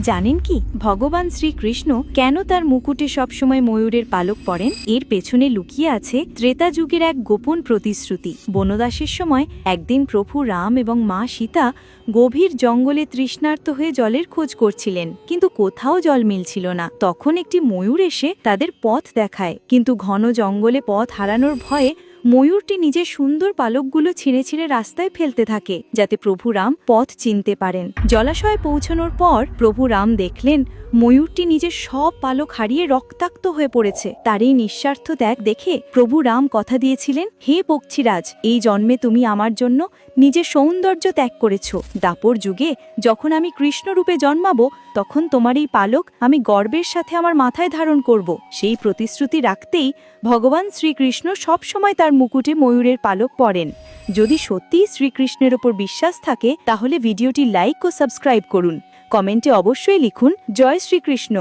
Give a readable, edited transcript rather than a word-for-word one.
জানেন কি ভগবান শ্রীকৃষ্ণ কেন তার মুকুটে সবসময় ময়ূরের পালক পরেন? এর পেছনে লুকিয়ে আছে ত্রেতা যুগের এক গোপন প্রতিশ্রুতি। বনবাসের সময় একদিন প্রভু রাম এবং মা সীতা গভীর জঙ্গলে তৃষ্ণার্ত হয়ে জলের খোঁজ করছিলেন, কিন্তু কোথাও জল মিলছিল না। তখন একটি ময়ূর এসে তাদের পথ দেখায়, কিন্তু ঘন জঙ্গলে পথ হারানোর ভয়ে ময়ূরটি নিজের সুন্দর পালকগুলো ছিঁড়ে ছিঁড়ে রাস্তায় ফেলতে থাকে, যাতে প্রভু রাম পথ চিনতে পারেন। জলাশয়ে পৌঁছানোর পর প্রভু রাম দেখলেন ময়ূরটি নিজের সব পালক হারিয়ে রক্তাক্ত হয়ে পড়েছে। তার এই নিঃস্বার্থ ত্যাগ দেখে প্রভু রাম কথা দিয়েছিলেন, হে পক্ষীরাজ, এই জন্মে তুমি আমার জন্য নিজের সৌন্দর্য ত্যাগ করেছ। দাপর যুগে যখন আমি কৃষ্ণরূপে জন্মাবো, তখন তোমার এই পালক আমি গর্বের সাথে আমার মাথায় ধারণ করব। সেই প্রতিশ্রুতি রাখতেই ভগবান শ্রীকৃষ্ণ সবসময় তার মুকুটে ময়ূরের পালক পরেন। যদি সত্যিই শ্রীকৃষ্ণের ওপর বিশ্বাস থাকে, তাহলে ভিডিওটি লাইক ও সাবস্ক্রাইব করুন। কমেন্টে অবশ্যই লিখুন, জয় শ্রীকৃষ্ণ।